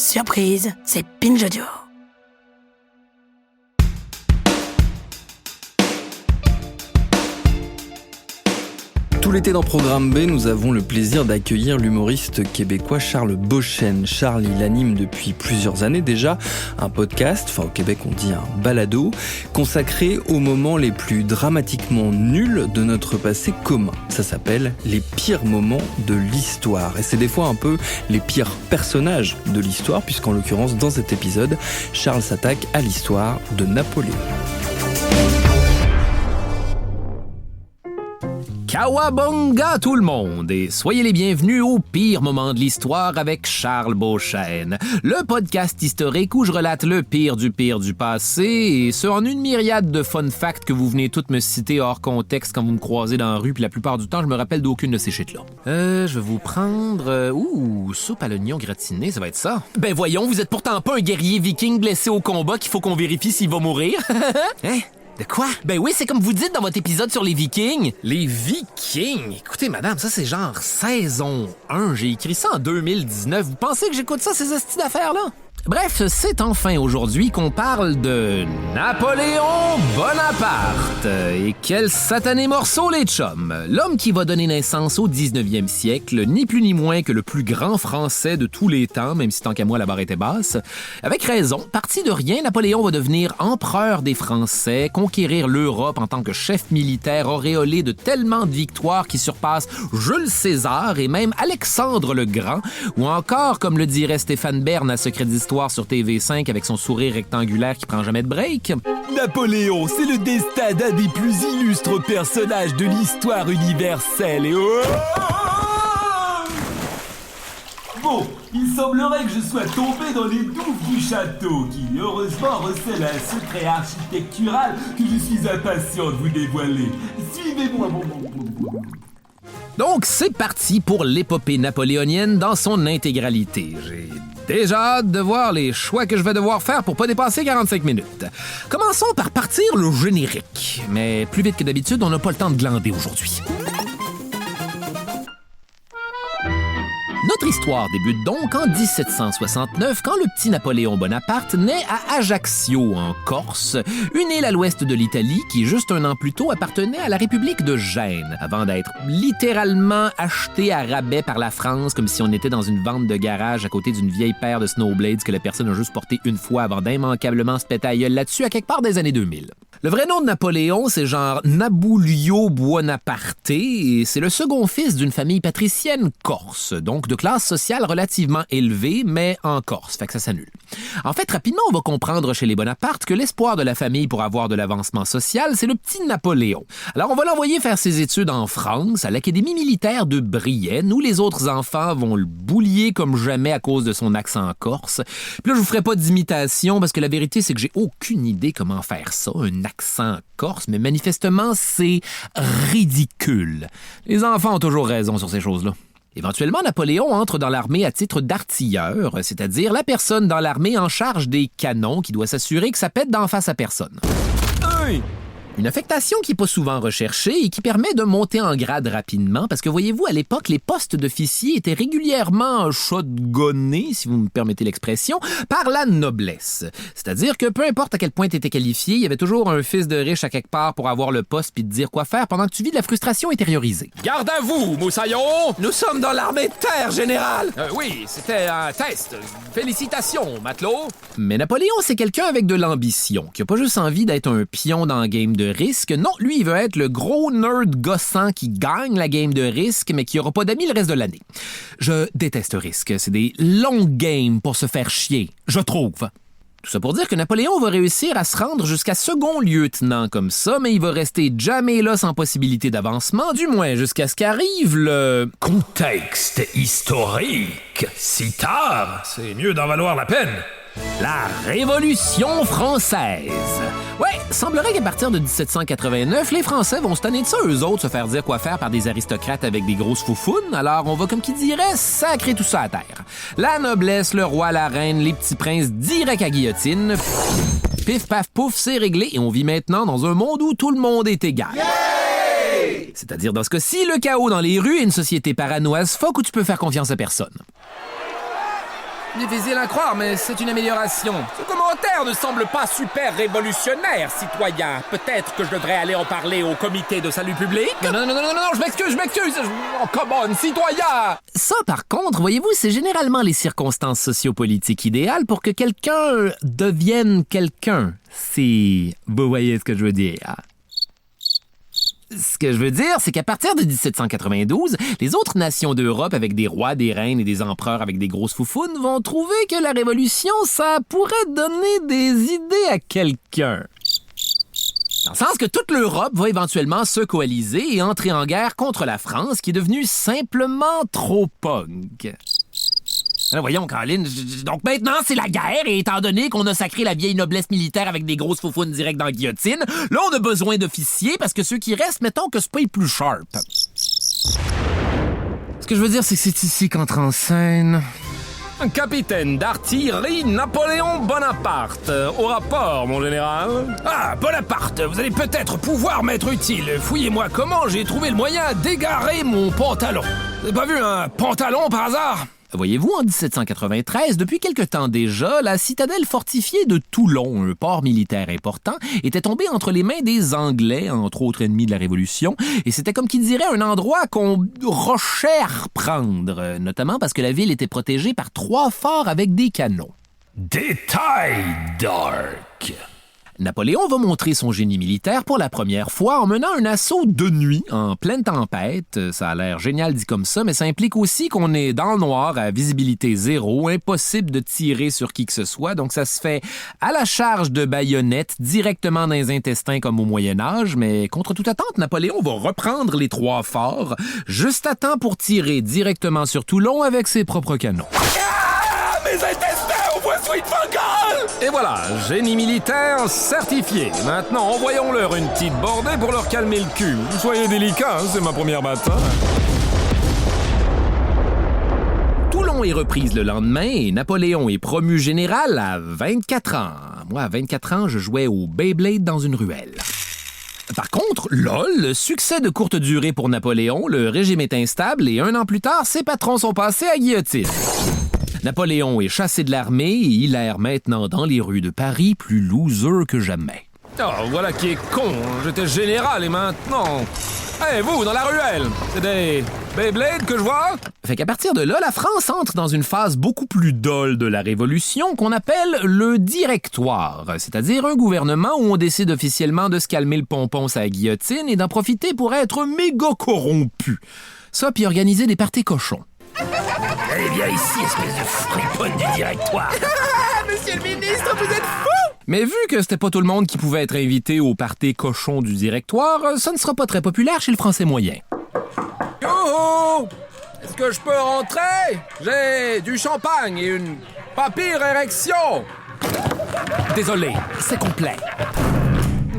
Surprise, c'est Binge Audio. Tout l'été dans Programme B, nous avons le plaisir d'accueillir l'humoriste québécois Charles Beauchesne. Charles, il anime depuis plusieurs années déjà un podcast, enfin au Québec on dit un balado, consacré aux moments les plus dramatiquement nuls de notre passé commun. Ça s'appelle Les pires moments de l'histoire. Et c'est des fois un peu les pires personnages de l'histoire, puisqu'en l'occurrence dans cet épisode, Charles s'attaque à l'histoire de Napoléon. Kawabonga tout le monde et soyez les bienvenus au pire moment de l'histoire avec Charles Beauchesne, le podcast historique où je relate le pire du passé et ce en une myriade de fun facts que vous venez toutes me citer hors contexte quand vous me croisez dans la rue, puis la plupart du temps je me rappelle d'aucune de ces shit-là. Je vais vous prendre... soupe à l'oignon gratiné, ça va être ça. Ben voyons, vous êtes pourtant pas un guerrier viking blessé au combat qu'il faut qu'on vérifie s'il va mourir. Hein? De quoi? Ben oui, c'est comme vous dites dans votre épisode sur les Vikings. Les Vikings? Écoutez, madame, ça c'est genre saison 1. J'ai écrit ça en 2019. Vous pensez que j'écoute ça, ces estis d'affaires-là? Bref, c'est enfin aujourd'hui qu'on parle de Napoléon Bonaparte. Et quel satané morceau, les chums! L'homme qui va donner naissance au 19e siècle, ni plus ni moins que le plus grand Français de tous les temps, même si tant qu'à moi la barre était basse. Avec raison, parti de rien, Napoléon va devenir empereur des Français, conquérir l'Europe en tant que chef militaire auréolé de tellement de victoires qui surpassent Jules César et même Alexandre le Grand, ou encore, comme le dirait Stéphane Bern à Secret d'Histoire sur TV5 avec son sourire rectangulaire qui prend jamais de break. Napoléon, c'est le destin d'un des plus illustres personnages de l'histoire universelle et... Bon, il semblerait que je sois tombé dans les douves du château qui, heureusement, recèle un secret architectural que je suis impatient de vous dévoiler. Suivez-moi, Donc, c'est parti pour l'épopée napoléonienne dans son intégralité. J'ai déjà hâte de voir les choix que je vais devoir faire pour pas dépasser 45 minutes. Commençons par partir le générique. Mais plus vite que d'habitude, on n'a pas le temps de glander aujourd'hui. Notre histoire débute donc en 1769 quand le petit Napoléon Bonaparte naît à Ajaccio, en Corse, une île à l'ouest de l'Italie qui, juste un an plus tôt, appartenait à la République de Gênes, avant d'être littéralement acheté à rabais par la France comme si on était dans une vente de garage à côté d'une vieille paire de snowblades que la personne a juste porté une fois avant d'immanquablement se péter à gueule là-dessus à quelque part des années 2000. Le vrai nom de Napoléon, c'est genre Nabulio Buonaparte et c'est le second fils d'une famille patricienne corse, donc de classe sociale relativement élevée, mais en Corse, fait que ça s'annule. En fait, rapidement, on va comprendre chez les Bonaparte que l'espoir de la famille pour avoir de l'avancement social, c'est le petit Napoléon. Alors, on va l'envoyer faire ses études en France, à l'Académie militaire de Brienne, où les autres enfants vont le boulier comme jamais à cause de son accent corse. Puis là, je vous ferai pas d'imitation, parce que la vérité, c'est que j'ai aucune idée comment faire ça, un accent corse, mais manifestement, c'est ridicule. Les enfants ont toujours raison sur ces choses-là. Éventuellement, Napoléon entre dans l'armée à titre d'artilleur, c'est-à-dire la personne dans l'armée en charge des canons qui doit s'assurer que ça pète d'en face à personne. Hey! Une affectation qui n'est pas souvent recherchée et qui permet de monter en grade rapidement parce que, voyez-vous, à l'époque, les postes d'officiers étaient régulièrement shotgunnés, si vous me permettez l'expression, par la noblesse. C'est-à-dire que peu importe à quel point tu étais qualifié, il y avait toujours un fils de riche à quelque part pour avoir le poste puis te dire quoi faire pendant que tu vis de la frustration intériorisée. Garde à vous, Moussaillon! Nous sommes dans l'armée de terre, général! Oui, c'était un test. Félicitations, matelot! Mais Napoléon, c'est quelqu'un avec de l'ambition, qui a pas juste envie d'être un pion dans le game de risque. Non, lui, il veut être le gros nerd gossant qui gagne la game de risque, mais qui n'aura pas d'amis le reste de l'année. Je déteste risque. C'est des longues games pour se faire chier, je trouve. Tout ça pour dire que Napoléon va réussir à se rendre jusqu'à second lieutenant comme ça, mais il va rester jamais là sans possibilité d'avancement, du moins jusqu'à ce qu'arrive le... Contexte historique. Si tard, c'est mieux d'en valoir la peine. La Révolution française. Ouais, semblerait qu'à partir de 1789, les Français vont se tanner de ça, eux autres, se faire dire quoi faire par des aristocrates avec des grosses foufounes, alors on va, comme qui dirait, sacrer tout ça à terre. La noblesse, le roi, la reine, les petits princes, direct à guillotine. Pif, paf, pouf, c'est réglé, et on vit maintenant dans un monde où tout le monde est égal. Yay! C'est-à-dire, dans ce cas-ci, le chaos dans les rues et une société paranoïaise fuck où tu peux faire confiance à personne. Difficile à croire, mais c'est une amélioration. Ce commentaire ne semble pas super révolutionnaire, citoyen. Peut-être que je devrais aller en parler au comité de salut public? Non, je m'excuse. Oh, come on, citoyen! Ça, par contre, voyez-vous, c'est généralement les circonstances sociopolitiques idéales pour que quelqu'un devienne quelqu'un. Si vous voyez ce que je veux dire. Ce que je veux dire, c'est qu'à partir de 1792, les autres nations d'Europe avec des rois, des reines et des empereurs avec des grosses foufounes vont trouver que la Révolution, ça pourrait donner des idées à quelqu'un. Dans le sens que toute l'Europe va éventuellement se coaliser et entrer en guerre contre la France, qui est devenue simplement trop punk. Alors voyons, Caroline, donc maintenant, c'est la guerre, et étant donné qu'on a sacré la vieille noblesse militaire avec des grosses foufounes directes dans la guillotine, là, on a besoin d'officiers, parce que ceux qui restent, mettons que c'est pas les plus sharp. Ce que je veux dire, c'est que c'est ici qu'entre en scène... Capitaine d'artillerie Napoléon Bonaparte. Au rapport, mon général. Ah, Bonaparte, vous allez peut-être pouvoir m'être utile. Fouillez-moi comment j'ai trouvé le moyen d'égarer mon pantalon. Vous avez pas vu un pantalon par hasard? Voyez-vous, en 1793, depuis quelque temps déjà, la citadelle fortifiée de Toulon, un port militaire important, était tombée entre les mains des Anglais, entre autres ennemis de la Révolution, et c'était comme qui dirait un endroit qu'on rushait à reprendre, notamment parce que la ville était protégée par 3 forts avec des canons. Détail dark! Napoléon va montrer son génie militaire pour la première fois en menant un assaut de nuit, en pleine tempête. Ça a l'air génial dit comme ça, mais ça implique aussi qu'on est dans le noir, à visibilité zéro, impossible de tirer sur qui que ce soit, donc ça se fait à la charge de baïonnettes, directement dans les intestins comme au Moyen-Âge, mais contre toute attente, Napoléon va reprendre les 3 forts, juste à temps pour tirer directement sur Toulon avec ses propres canons. Ah, mes intestins au bois sweet fungal! Et voilà, génie militaire certifié. Maintenant, envoyons-leur une petite bordée pour leur calmer le cul. Soyez délicats, hein, c'est ma première bataille. Toulon est reprise le lendemain et Napoléon est promu général à 24 ans. Moi, à 24 ans, je jouais au Beyblade dans une ruelle. Par contre, lol, succès de courte durée pour Napoléon, le régime est instable et 1 an plus tard, ses patrons sont passés à guillotine. Napoléon est chassé de l'armée et il erre maintenant dans les rues de Paris plus loser que jamais. Oh, voilà qui est con. J'étais général et maintenant... Hey, vous, dans la ruelle, c'est des Beyblades que je vois? Fait qu'à partir de là, la France entre dans une phase beaucoup plus dolle de la Révolution qu'on appelle le directoire, c'est-à-dire un gouvernement où on décide officiellement de se calmer le pompon sa guillotine et d'en profiter pour être méga corrompu. Ça, puis organiser des parties cochons. Allez, viens ici, espèce de friponne du directoire. Monsieur le ministre, vous êtes fou! Mais vu que c'était pas tout le monde qui pouvait être invité au party cochon du directoire, ça ne sera pas très populaire chez le français moyen. Youhou! Est-ce que je peux rentrer? J'ai du champagne et une pas pire érection. Désolé, c'est complet.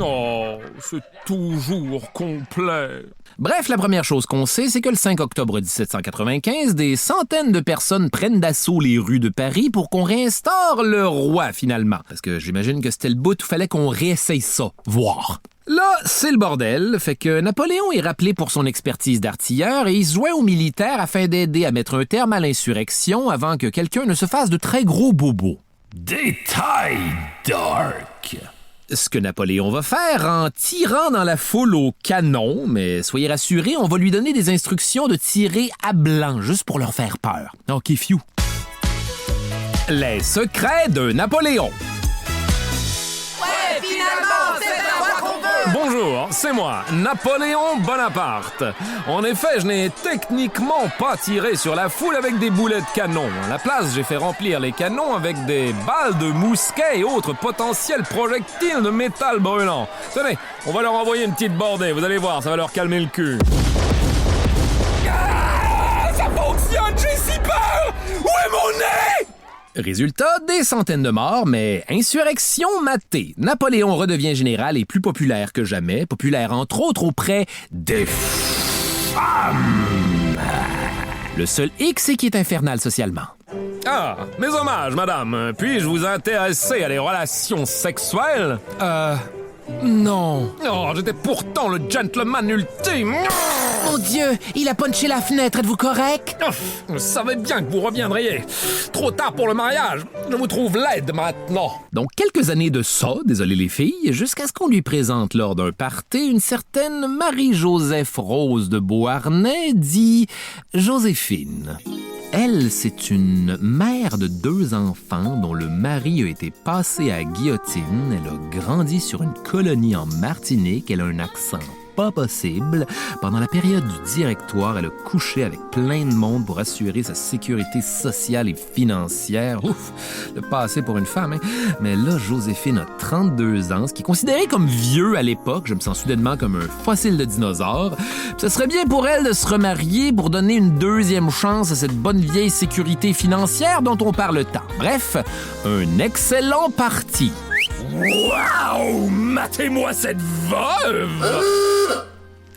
Oh, c'est toujours complet. Bref, la première chose qu'on sait, c'est que le 5 octobre 1795, des centaines de personnes prennent d'assaut les rues de Paris pour qu'on réinstaure le roi, finalement. Parce que j'imagine que c'était le bout où fallait qu'on réessaye ça, voir. Là, c'est le bordel, fait que Napoléon est rappelé pour son expertise d'artilleur et il se joint aux militaires afin d'aider à mettre un terme à l'insurrection avant que quelqu'un ne se fasse de très gros bobos. Détail dark! Ce que Napoléon va faire en tirant dans la foule au canon, mais soyez rassurés, on va lui donner des instructions de tirer à blanc, juste pour leur faire peur. OK, fiou. Les secrets de Napoléon. Ouais, finalement, c'est un roi qu'on veut! Bonjour, c'est moi, Napoléon Bonaparte. En effet, je n'ai techniquement pas tiré sur la foule avec des boulets de canon. À la place, j'ai fait remplir les canons avec des balles de mousquet et autres potentiels projectiles de métal brûlant. Tenez, on va leur envoyer une petite bordée, vous allez voir, ça va leur calmer le cul. Ah, ça fonctionne, j'ai si peur! Où est mon nez? Résultat, des centaines de morts, mais insurrection matée. Napoléon redevient général et plus populaire que jamais, populaire entre autres auprès des femmes. Le seul X, c'est qu'il est infernal socialement. Ah, mes hommages, madame. Puis-je vous intéresser à des relations sexuelles? Non. Oh, j'étais pourtant le gentleman ultime. Mon Dieu, il a punché la fenêtre, êtes-vous correct? Je savais bien que vous reviendriez. Trop tard pour le mariage. Je vous trouve laide maintenant. Donc, quelques années de ça, désolé les filles, jusqu'à ce qu'on lui présente lors d'un party une certaine Marie-Joseph Rose de Beauharnais, dit Joséphine. Elle, c'est une mère de 2 enfants dont le mari a été passé à la guillotine. Elle a grandi sur une colonie en Martinique. Elle a un accent pas possible. Pendant la période du directoire, elle a couché avec plein de monde pour assurer sa sécurité sociale et financière. Ouf, le passé pour une femme, hein? Mais là, Joséphine a 32 ans, ce qui est considéré comme vieux à l'époque. Je me sens soudainement comme un fossile de dinosaure. Ce serait bien pour elle de se remarier pour donner une 2e chance à cette bonne vieille sécurité financière dont on parle tant. Bref, un excellent parti. Waouh! Matez-moi cette veuve!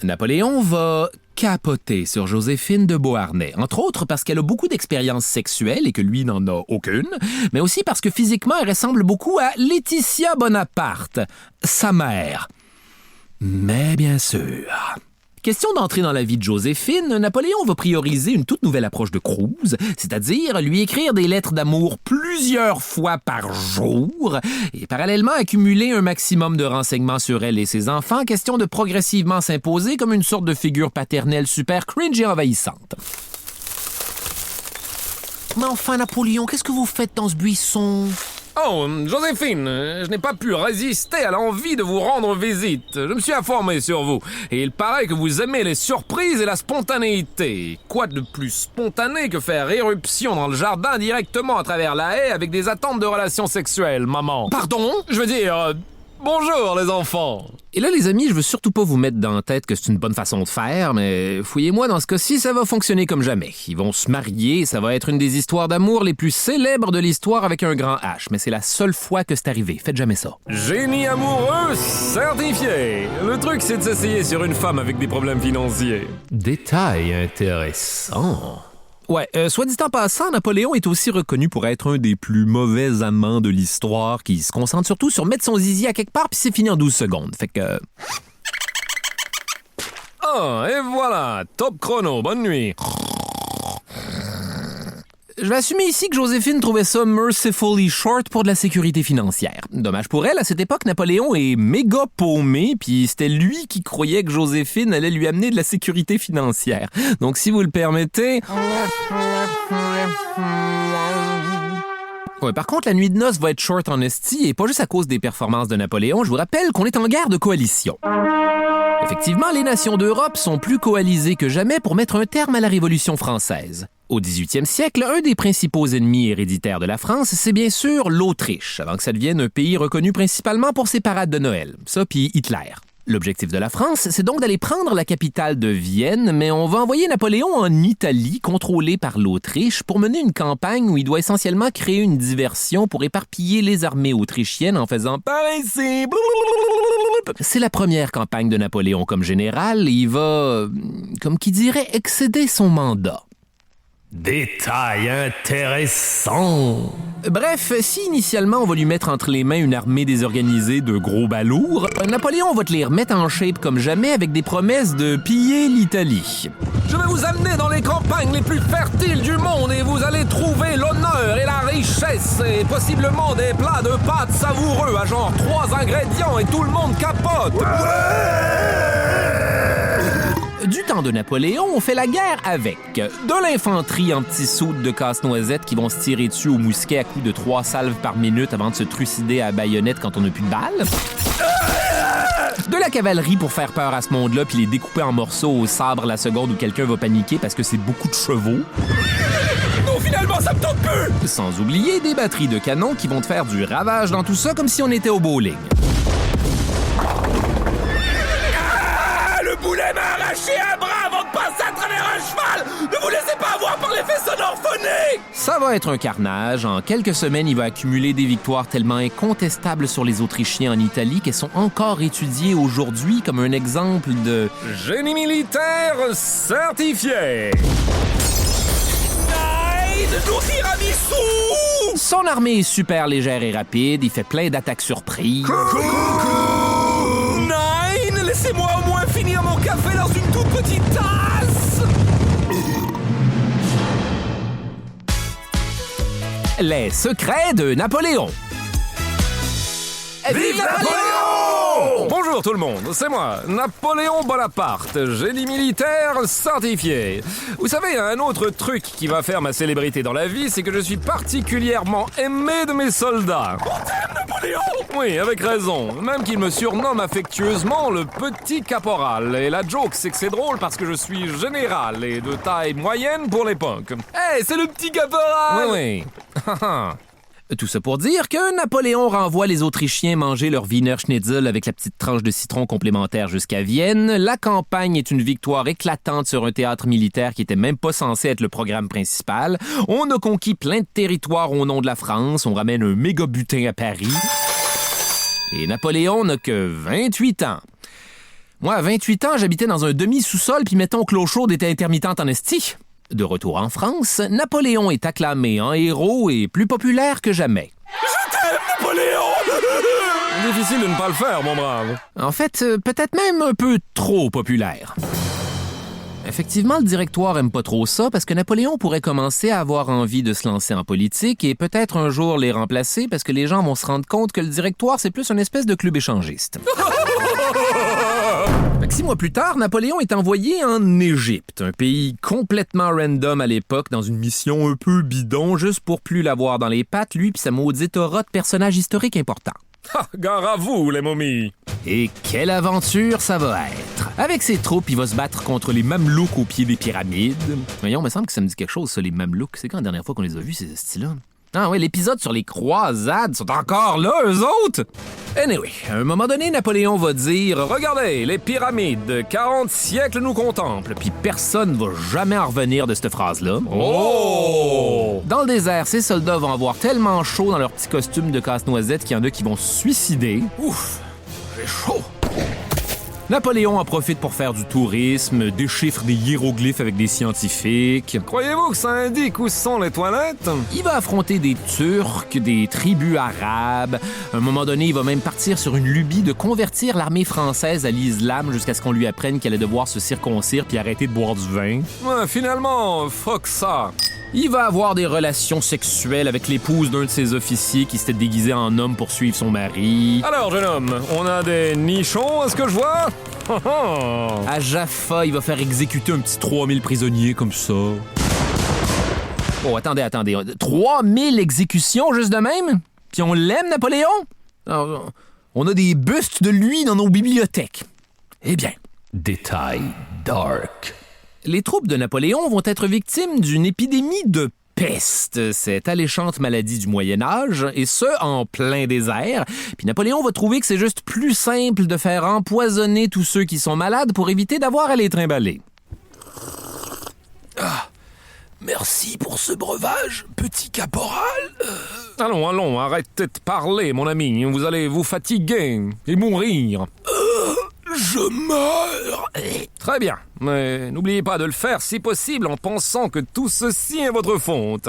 Napoléon va capoter sur Joséphine de Beauharnais, entre autres parce qu'elle a beaucoup d'expériences sexuelles et que lui n'en a aucune, mais aussi parce que physiquement elle ressemble beaucoup à Laetitia Bonaparte, sa mère. Mais bien sûr... Question d'entrer dans la vie de Joséphine, Napoléon va prioriser une toute nouvelle approche de cruise, c'est-à-dire lui écrire des lettres d'amour plusieurs fois par jour et parallèlement accumuler un maximum de renseignements sur elle et ses enfants, question de progressivement s'imposer comme une sorte de figure paternelle super cringe et envahissante. Mais enfin, Napoléon, qu'est-ce que vous faites dans ce buisson? Oh, Joséphine, je n'ai pas pu résister à l'envie de vous rendre visite. Je me suis informé sur vous, et il paraît que vous aimez les surprises et la spontanéité. Quoi de plus spontané que faire éruption dans le jardin directement à travers la haie avec des attentes de relations sexuelles, maman? Pardon? Je veux dire... Bonjour, les enfants! Et là, les amis, je veux surtout pas vous mettre dans la tête que c'est une bonne façon de faire, mais fouillez-moi, dans ce cas-ci, ça va fonctionner comme jamais. Ils vont se marier, et ça va être une des histoires d'amour les plus célèbres de l'histoire avec un grand H, mais c'est la seule fois que c'est arrivé. Faites jamais ça. Génie amoureux certifié! Le truc, c'est de s'essayer sur une femme avec des problèmes financiers. Détail intéressant. Ouais, soit dit en passant, Napoléon est aussi reconnu pour être un des plus mauvais amants de l'histoire qui se concentre surtout sur mettre son zizi à quelque part puis c'est fini en 12 secondes. Fait que... Ah, et voilà, top chrono, bonne nuit. Je vais assumer ici que Joséphine trouvait ça mercifully short pour de la sécurité financière. Dommage pour elle, à cette époque, Napoléon est méga paumé, puis c'était lui qui croyait que Joséphine allait lui amener de la sécurité financière. Donc, si vous le permettez... Ouais, par contre, la nuit de noces va être short en esti, et pas juste à cause des performances de Napoléon. Je vous rappelle qu'on est en guerre de coalition. Effectivement, les nations d'Europe sont plus coalisées que jamais pour mettre un terme à la Révolution française. Au 18e siècle, un des principaux ennemis héréditaires de la France, c'est bien sûr l'Autriche, avant que ça devienne un pays reconnu principalement pour ses parades de Noël. Ça, puis Hitler. L'objectif de la France, c'est donc d'aller prendre la capitale de Vienne, mais on va envoyer Napoléon en Italie, contrôlée par l'Autriche, pour mener une campagne où il doit essentiellement créer une diversion pour éparpiller les armées autrichiennes en faisant « par ici ». C'est la première campagne de Napoléon comme général, et il va, comme qui dirait, excéder son mandat. Détail intéressant! Bref, si initialement on va lui mettre entre les mains une armée désorganisée de gros balourds, Napoléon va te les remettre en shape comme jamais avec des promesses de piller l'Italie. Je vais vous amener dans les campagnes les plus fertiles du monde et vous allez trouver l'honneur et la richesse et possiblement des plats de pâtes savoureux à genre 3 ingrédients et tout le monde capote! Du temps de Napoléon, on fait la guerre avec de l'infanterie en petits soudes de casse-noisettes qui vont se tirer dessus au mousquet à coups de 3 salves par minute avant de se trucider à la baïonnette quand on n'a plus de balles. De la cavalerie pour faire peur à ce monde-là puis les découper en morceaux au sabre la seconde où quelqu'un va paniquer parce que c'est beaucoup de chevaux. Non, finalement, ça me tente plus! Sans oublier des batteries de canons qui vont te faire du ravage dans tout ça comme si on était au bowling. Le boulet m'a arraché un bras avant de passer à travers un cheval! Ne vous laissez pas avoir par l'effet sonore phonique! Ça va être un carnage. En quelques semaines, il va accumuler des victoires tellement incontestables sur les Autrichiens en Italie qu'elles sont encore étudiées aujourd'hui comme un exemple de... Génie militaire certifié! Nous tiramisu! Son armée est super légère et rapide. Il fait plein d'attaques surprises. Nine, laissez-moi au moins finir mon café dans une toute petite tasse! Les secrets de Napoléon. Vive Napoléon! Bonjour tout le monde, c'est moi, Napoléon Bonaparte, génie militaire certifié. Vous savez, il y a un autre truc qui va faire ma célébrité dans la vie, c'est que je suis particulièrement aimé de mes soldats. On t'aime, Napoléon! Oui, avec raison, même qu'ils me surnomment affectueusement le petit caporal. Et la joke, c'est que c'est drôle parce que je suis général et de taille moyenne pour l'époque. Hey, c'est le petit caporal! Oui. Tout ça pour dire que Napoléon renvoie les Autrichiens manger leur Wiener Schnitzel avec la petite tranche de citron complémentaire jusqu'à Vienne. La campagne est une victoire éclatante sur un théâtre militaire qui était même pas censé être le programme principal. On a conquis plein de territoires au nom de la France. On ramène un méga butin à Paris. Et Napoléon n'a que 28 ans. Moi, à 28 ans, j'habitais dans un demi-sous-sol puis mettons que l'eau chaude était intermittente en esti. De retour en France, Napoléon est acclamé en héros et plus populaire que jamais. Je t'aime, Napoléon! Difficile de ne pas le faire, mon brave. En fait, peut-être même un peu trop populaire. Effectivement, le directoire aime pas trop ça parce que Napoléon pourrait commencer à avoir envie de se lancer en politique et peut-être un jour les remplacer parce que les gens vont se rendre compte que le directoire, c'est plus une espèce de club échangiste. 6 mois plus tard, Napoléon est envoyé en Égypte, un pays complètement random à l'époque, dans une mission un peu bidon, juste pour plus l'avoir dans les pattes, lui pis sa maudite aura de personnage historique important. Gare à vous, les momies! Et quelle aventure ça va être! Avec ses troupes, il va se battre contre les Mamelouks au pied des pyramides. Voyons, il me semble que ça me dit quelque chose, ça, les Mamelouks. C'est quand la dernière fois qu'on les a vus, ces styles-là? Ah ouais, l'épisode sur les croisades sont encore là, eux autres! Anyway, à un moment donné, Napoléon va dire « Regardez, les pyramides, 40 siècles nous contemplent. » Puis personne va jamais en revenir de cette phrase-là. Oh! Dans le désert, ces soldats vont avoir tellement chaud dans leur petit costume de casse-noisette qu'il y en a qui vont se suicider. Ouf, j'ai chaud! Napoléon en profite pour faire du tourisme, déchiffre des hiéroglyphes avec des scientifiques. Croyez-vous que ça indique où sont les toilettes? Il va affronter des Turcs, des tribus arabes. À un moment donné, il va même partir sur une lubie de convertir l'armée française à l'islam jusqu'à ce qu'on lui apprenne qu'elle allait devoir se circoncire puis arrêter de boire du vin. Ouais, finalement, fuck ça! Il va avoir des relations sexuelles avec l'épouse d'un de ses officiers qui s'était déguisé en homme pour suivre son mari. Alors, jeune homme, on a des nichons, est-ce que je vois? À Jaffa, il va faire exécuter un petit 3000 prisonniers comme ça. Oh, attendez. 3000 exécutions juste de même? Puis on l'aime, Napoléon? Alors, on a des bustes de lui dans nos bibliothèques. Eh bien, détail dark. Les troupes de Napoléon vont être victimes d'une épidémie de peste, cette alléchante maladie du Moyen-Âge, et ce, en plein désert. Puis Napoléon va trouver que c'est juste plus simple de faire empoisonner tous ceux qui sont malades pour éviter d'avoir à les trimballer. Ah, merci pour ce breuvage, petit caporal. Allons, arrêtez de parler, mon ami. Vous allez vous fatiguer et mourir. Je meurs. Très bien, mais n'oubliez pas de le faire si possible en pensant que tout ceci est votre faute.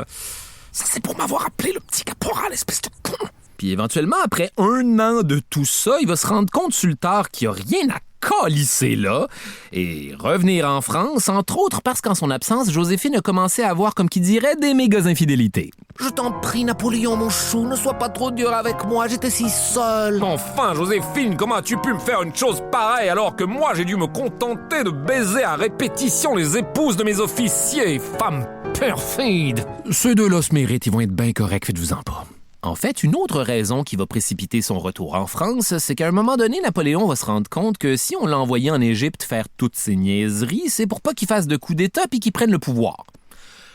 Ça, c'est pour m'avoir appelé le petit caporal, espèce de con. Puis éventuellement, après 1 an de tout ça, il va se rendre compte sur le tard qu'il n'y a rien à calisser là et revenir en France, entre autres parce qu'en son absence, Joséphine a commencé à avoir, comme qui dirait, des méga infidélités. Je t'en prie, Napoléon, mon chou, ne sois pas trop dur avec moi, j'étais si seul. Enfin, Joséphine, comment as-tu pu me faire une chose pareille alors que moi, j'ai dû me contenter de baiser à répétition les épouses de mes officiers, femmes perfides? Ceux deux-là se méritent, ils vont être bien corrects, faites-vous-en pas. En fait, une autre raison qui va précipiter son retour en France, c'est qu'à un moment donné, Napoléon va se rendre compte que si on l'a envoyé en Égypte faire toutes ses niaiseries, c'est pour pas qu'il fasse de coup d'État puis qu'il prenne le pouvoir.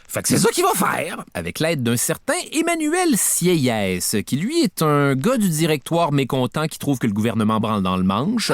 Fait que c'est ça qu'il va faire, avec l'aide d'un certain Emmanuel Sieyès, qui lui est un gars du directoire mécontent qui trouve que le gouvernement branle dans le manche,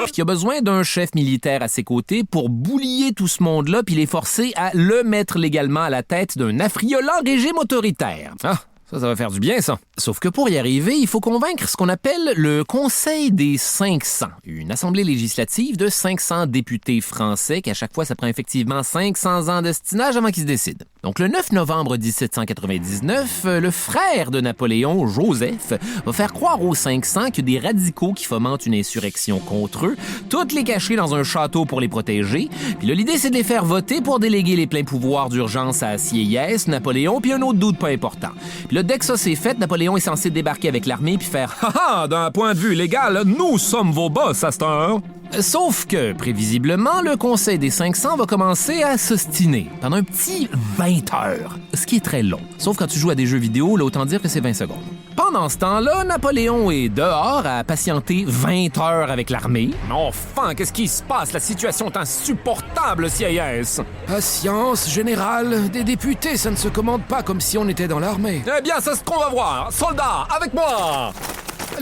puis qui a besoin d'un chef militaire à ses côtés pour boulier tout ce monde-là puis les forcer à le mettre légalement à la tête d'un affriolant régime autoritaire. Ah, Ça va faire du bien, ça. Sauf que pour y arriver, il faut convaincre ce qu'on appelle le Conseil des 500, une assemblée législative de 500 députés français, qu'à chaque fois, ça prend effectivement 500 ans d'estinage avant qu'ils se décident. Donc, le 9 novembre 1799, le frère de Napoléon, Joseph, va faire croire aux 500 qu'il y a des radicaux qui fomentent une insurrection contre eux, toutes les cacher dans un château pour les protéger. Puis là, l'idée, c'est de les faire voter pour déléguer les pleins pouvoirs d'urgence à Sieyès, Napoléon, puis un autre doute pas important. Puis là, dès que ça c'est fait, Napoléon est censé débarquer avec l'armée puis faire « Haha, d'un point de vue légal, nous sommes vos boss à cette heure. » Sauf que, prévisiblement, le Conseil des 500 va commencer à s'ostiner pendant un petit 20 heures, ce qui est très long. Sauf quand tu joues à des jeux vidéo, là, autant dire que c'est 20 secondes. Pendant ce temps-là, Napoléon est dehors à patienter 20 heures avec l'armée. Mais enfin, qu'est-ce qui se passe? La situation est insupportable, Sieyès. Patience, général. Des députés, ça ne se commande pas comme si on était dans l'armée. Eh bien, c'est ce qu'on va voir. Soldats, avec moi!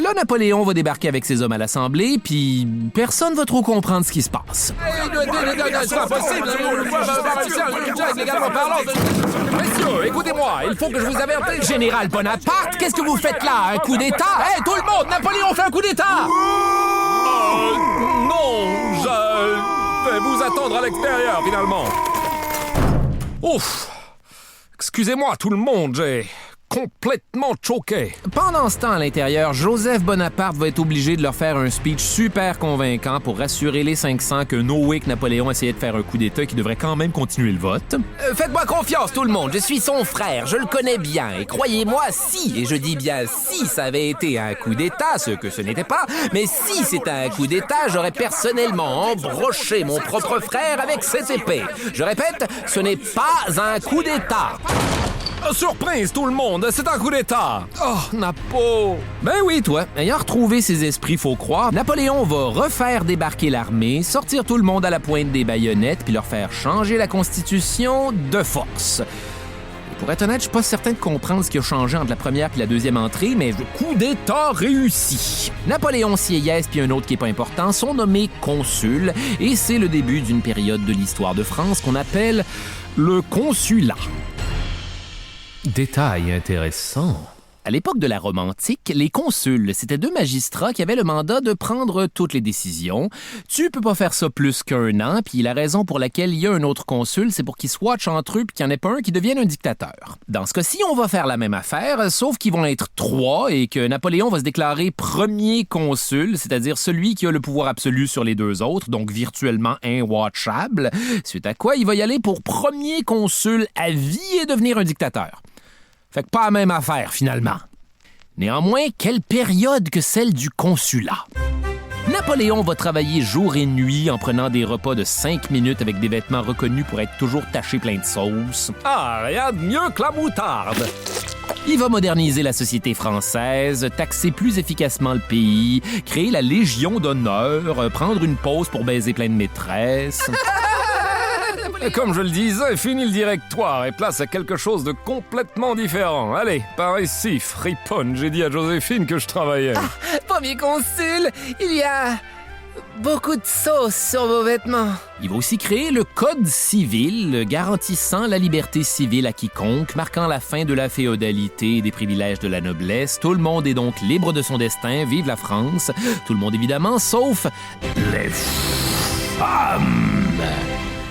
Là, Napoléon va débarquer avec ses hommes à l'Assemblée, puis personne va trop comprendre ce qui se passe. C'est impossible! légalement parlant. Messieurs, écoutez-moi, il faut que je vous avertisse. Général Bonaparte, qu'est-ce que vous faites là? Un coup d'État? Hé, tout le monde! Napoléon fait un coup d'État! Non, je vais vous attendre à l'extérieur, finalement. Ouf! Excusez-moi, tout le monde, j'ai complètement choqué. Pendant ce temps, à l'intérieur, Joseph Bonaparte va être obligé de leur faire un speech super convaincant pour rassurer les 500 que no way que Napoléon essayait de faire un coup d'État et qu'il devrait quand même continuer le vote. Faites-moi confiance, tout le monde. Je suis son frère. Je le connais bien. Et croyez-moi, si, et je dis bien si, ça avait été un coup d'État, ce que ce n'était pas, mais si c'était un coup d'État, j'aurais personnellement embroché mon propre frère avec cette épée. Je répète, ce n'est pas un coup d'État. Surprise, tout le monde, c'est un coup d'État. Oh, Napo! Ben oui, toi. Ayant retrouvé ses esprits, faut croire, Napoléon va refaire débarquer l'armée, sortir tout le monde à la pointe des baïonnettes, puis leur faire changer la Constitution de force. Et pour être honnête, je suis pas certain de comprendre ce qui a changé entre la première et la deuxième entrée, mais coup d'État réussi. Napoléon, Sieyès puis un autre qui est pas important sont nommés consuls, et c'est le début d'une période de l'histoire de France qu'on appelle le consulat. Détail intéressant. À l'époque de la Rome antique, les consuls, c'était 2 magistrats qui avaient le mandat de prendre toutes les décisions. Tu peux pas faire ça plus qu'1 an, puis la raison pour laquelle il y a un autre consul, c'est pour qu'ils se watchent entre eux puis qu'il n'y en ait pas un qui devienne un dictateur. Dans ce cas-ci, on va faire la même affaire, sauf qu'ils vont être 3 et que Napoléon va se déclarer premier consul, c'est-à-dire celui qui a le pouvoir absolu sur les 2 autres, donc virtuellement inwatchable, suite à quoi il va y aller pour premier consul à vie et devenir un dictateur. Fait que pas la même affaire, finalement. Néanmoins, quelle période que celle du consulat. Napoléon va travailler jour et nuit en prenant des repas de 5 minutes avec des vêtements reconnus pour être toujours tachés plein de sauce. Ah, rien de mieux que la moutarde. Il va moderniser la société française, taxer plus efficacement le pays, créer la Légion d'honneur, prendre une pause pour baiser plein de maîtresses. Comme je le disais, fini le directoire et place à quelque chose de complètement différent. Allez, par ici, friponne, j'ai dit à Joséphine que je travaillais. Premier consul, il y a beaucoup de sauce sur vos vêtements. Il va aussi créer le Code civil, garantissant la liberté civile à quiconque, marquant la fin de la féodalité et des privilèges de la noblesse. Tout le monde est donc libre de son destin, vive la France. Tout le monde, évidemment, sauf les femmes,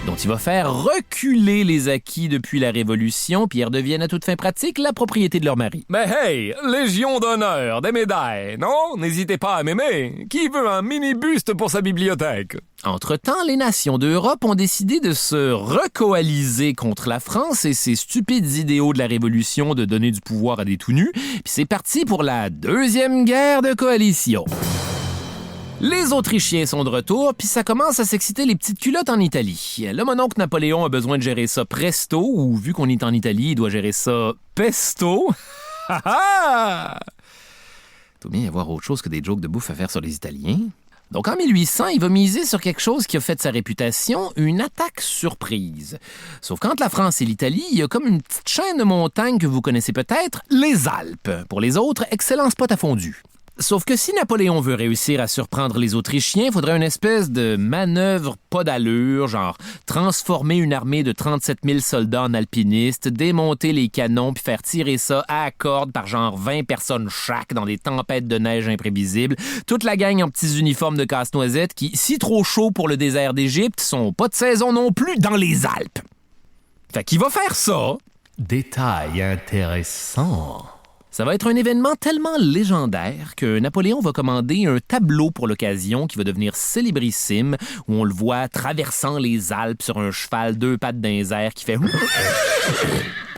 dont il va faire reculer les acquis depuis la Révolution, puis ils redeviennent à toute fin pratique la propriété de leur mari. Mais hey, Légion d'honneur, des médailles, non? N'hésitez pas à m'aimer. Qui veut un mini-buste pour sa bibliothèque? Entre-temps, les nations d'Europe ont décidé de se recoaliser contre la France et ses stupides idéaux de la Révolution de donner du pouvoir à des tout-nus, puis c'est parti pour la deuxième guerre de coalition. Les Autrichiens sont de retour, puis ça commence à s'exciter les petites culottes en Italie. Là, mon oncle Napoléon a besoin de gérer ça presto, ou vu qu'on est en Italie, il doit gérer ça pesto. Ha ha! Il doit bien y avoir autre chose que des jokes de bouffe à faire sur les Italiens. Donc en 1800, il va miser sur quelque chose qui a fait de sa réputation une attaque surprise. Sauf qu'entre la France et l'Italie, il y a comme une petite chaîne de montagnes que vous connaissez peut-être, les Alpes. Pour les autres, excellent spot à fondue. Sauf que si Napoléon veut réussir à surprendre les Autrichiens, il faudrait une espèce de manœuvre pas d'allure, genre transformer une armée de 37 000 soldats en alpinistes, démonter les canons puis faire tirer ça à cordes par genre 20 personnes chaque dans des tempêtes de neige imprévisibles. Toute la gang en petits uniformes de casse-noisette qui, si trop chaud pour le désert d'Égypte, sont pas de saison non plus dans les Alpes. Fait qu'il va faire ça. Détail intéressant. Ça va être un événement tellement légendaire que Napoléon va commander un tableau pour l'occasion qui va devenir célébrissime, où on le voit traversant les Alpes sur un cheval 2 pattes dans les airs qui fait...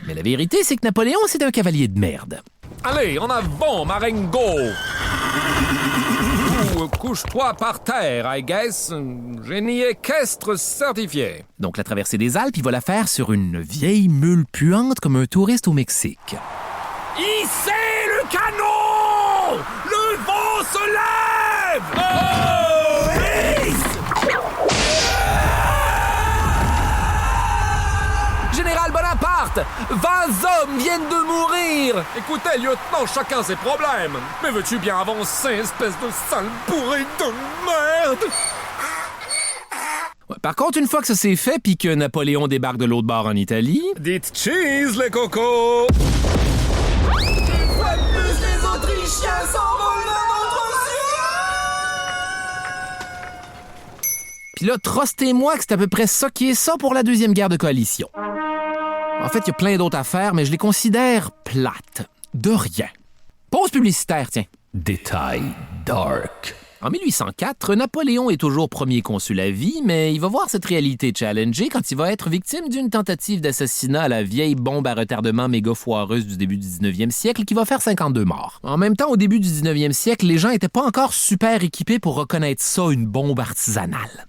Mais la vérité, c'est que Napoléon, c'est un cavalier de merde. Allez, en avant, Marengo! Ou couche-toi par terre, I guess. Génie équestre certifié. Donc la traversée des Alpes, il va la faire sur une vieille mule puante comme un touriste au Mexique. Hissez le canon! Le vent se lève! Oh! Général Bonaparte, 20 hommes viennent de mourir. Écoutez, lieutenant, chacun ses problèmes. Mais veux-tu bien avancer, espèce de sale bourré de merde? Ouais, par contre, une fois que ça s'est fait puis que Napoléon débarque de l'autre bord en Italie... Dites cheese, les cocos! Les Autrichiens s'envolent de notre Puis là, trostez-moi que c'est à peu près ça qui est ça pour la deuxième guerre de coalition. En fait, il y a plein d'autres affaires, mais je les considère plates. De rien. Pause publicitaire, tiens. Détail dark. En 1804, Napoléon est toujours premier consul à vie, mais il va voir cette réalité challengée quand il va être victime d'une tentative d'assassinat à la vieille bombe à retardement méga foireuse du début du 19e siècle qui va faire 52 morts. En même temps, au début du 19e siècle, les gens n'étaient pas encore super équipés pour reconnaître ça une bombe artisanale.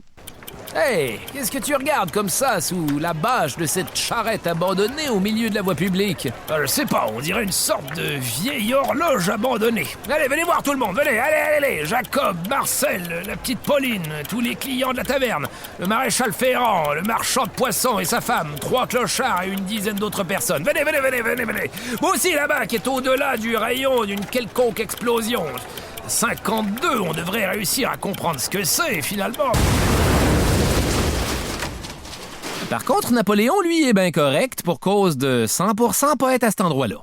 Hey, qu'est-ce que tu regardes comme ça sous la bâche de cette charrette abandonnée au milieu de la voie publique? Je sais pas, on dirait une sorte de vieille horloge abandonnée. Allez, venez voir tout le monde, venez, allez, Jacob, Marcel, la petite Pauline, tous les clients de la taverne, le maréchal Ferrand, le marchand de poissons et sa femme, 3 clochards et une dizaine d'autres personnes. Venez. Vous aussi là-bas qui est au-delà du rayon d'une quelconque explosion. 52, on devrait réussir à comprendre ce que c'est finalement. Par contre, Napoléon, lui, est bien correct pour cause de 100% pas être à cet endroit-là.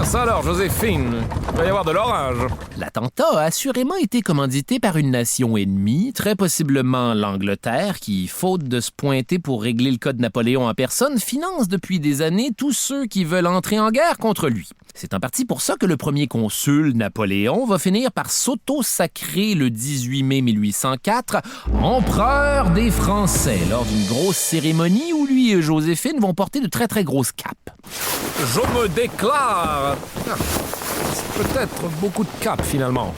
Ça alors, Joséphine, il va y avoir de l'orage. L'attentat a assurément été commandité par une nation ennemie, très possiblement l'Angleterre, qui, faute de se pointer pour régler le cas de Napoléon en personne, finance depuis des années tous ceux qui veulent entrer en guerre contre lui. C'est en partie pour ça que le premier consul, Napoléon, va finir par s'auto-sacrer le 18 mai 1804 empereur des Français, lors d'une grosse cérémonie où lui et Joséphine vont porter de très très grosses capes. Je me déclare. C'est peut-être beaucoup de cap, finalement.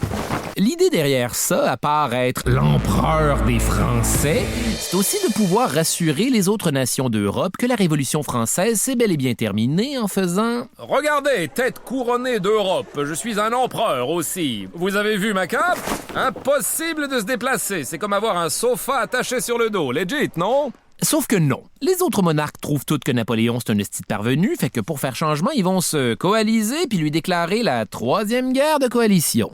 L'idée derrière ça, à part être l'empereur des Français, c'est aussi de pouvoir rassurer les autres nations d'Europe que la Révolution française s'est bel et bien terminée en faisant... Regardez, tête couronnée d'Europe, je suis un empereur aussi. Vous avez vu ma cape? Impossible de se déplacer, c'est comme avoir un sofa attaché sur le dos. Legit, non? Sauf que non. Les autres monarques trouvent toutes que Napoléon c'est un esti de parvenu, fait que pour faire changement, ils vont se coaliser puis lui déclarer la 3e guerre de coalition.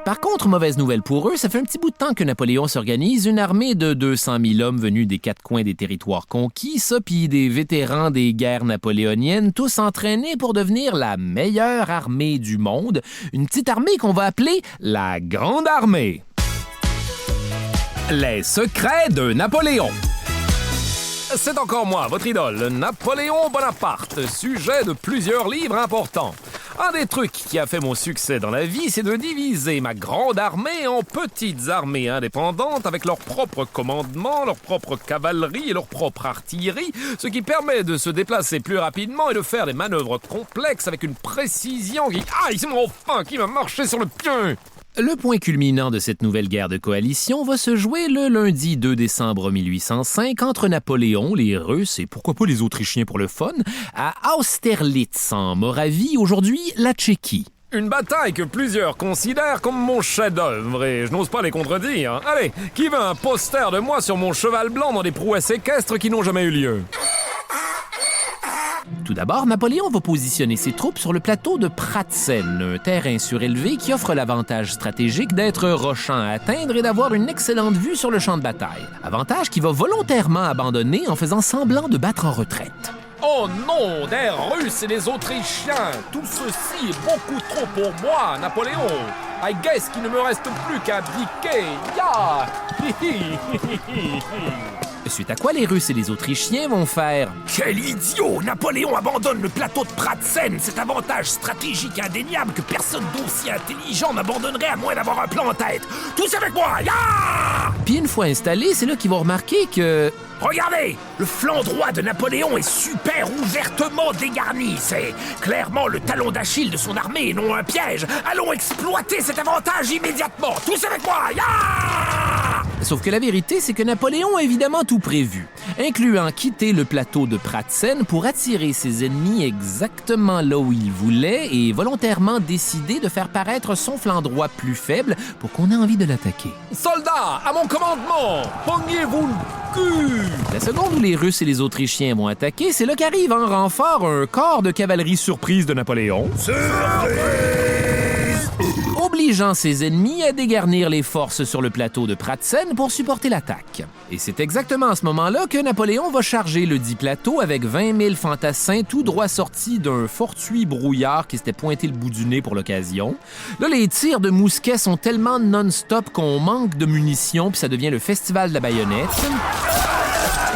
Par contre, mauvaise nouvelle pour eux, ça fait un petit bout de temps que Napoléon s'organise une armée de 200 000 hommes venus des 4 coins des territoires conquis, ça puis des vétérans des guerres napoléoniennes, tous entraînés pour devenir la meilleure armée du monde, une petite armée qu'on va appeler la Grande Armée. Les secrets de Napoléon. C'est encore moi, votre idole, Napoléon Bonaparte, sujet de plusieurs livres importants. Un des trucs qui a fait mon succès dans la vie, c'est de diviser ma grande armée en petites armées indépendantes avec leur propre commandement, leur propre cavalerie et leur propre artillerie, ce qui permet de se déplacer plus rapidement et de faire des manœuvres complexes avec une précision qui... Aïe, c'est mon enfin qui m'a marché sur le pied! Le point culminant de cette nouvelle guerre de coalition va se jouer le lundi 2 décembre 1805 entre Napoléon, les Russes et pourquoi pas les Autrichiens pour le fun, à Austerlitz en Moravie, aujourd'hui la Tchéquie. Une bataille que plusieurs considèrent comme mon chef-d'œuvre et je n'ose pas les contredire. Allez, qui veut un poster de moi sur mon cheval blanc dans des prouesses équestres qui n'ont jamais eu lieu? Tout d'abord, Napoléon va positionner ses troupes sur le plateau de Pratzen, un terrain surélevé qui offre l'avantage stratégique d'être rochant à atteindre et d'avoir une excellente vue sur le champ de bataille. Avantage qu'il va volontairement abandonner en faisant semblant de battre en retraite. Oh non, des Russes et des Autrichiens! Tout ceci est beaucoup trop pour moi, Napoléon! I guess qu'il ne me reste plus qu'à abdiquer! Ya! Suite à quoi les Russes et les Autrichiens vont faire Quel idiot! Napoléon abandonne le plateau de Pratzen, cet avantage stratégique indéniable que personne d'aussi intelligent n'abandonnerait à moins d'avoir un plan en tête. Tous avec moi! Ya! Puis une fois installés, c'est là qu'ils vont remarquer que... Regardez! Le flanc droit de Napoléon est super ouvertement dégarni. C'est clairement le talon d'Achille de son armée et non un piège. Allons exploiter cet avantage immédiatement. Tous avec moi! Ya! Sauf que la vérité, c'est que Napoléon a évidemment tout prévu, incluant quitter le plateau de Pratzen pour attirer ses ennemis exactement là où il voulait et volontairement décider de faire paraître son flanc droit plus faible pour qu'on ait envie de l'attaquer. Soldats, à mon commandement! Pognez-vous le cul! La seconde où les Russes et les Autrichiens vont attaquer, c'est là qu'arrive en renfort un corps de cavalerie surprise de Napoléon. Obligeant ses ennemis à dégarnir les forces sur le plateau de Pratzen pour supporter l'attaque. Et c'est exactement à ce moment-là que Napoléon va charger le dit plateau avec 20 000 fantassins tout droit sortis d'un fortuit brouillard qui s'était pointé le bout du nez pour l'occasion. Là, les tirs de mousquet sont tellement non-stop qu'on manque de munitions puis ça devient le festival de la baïonnette.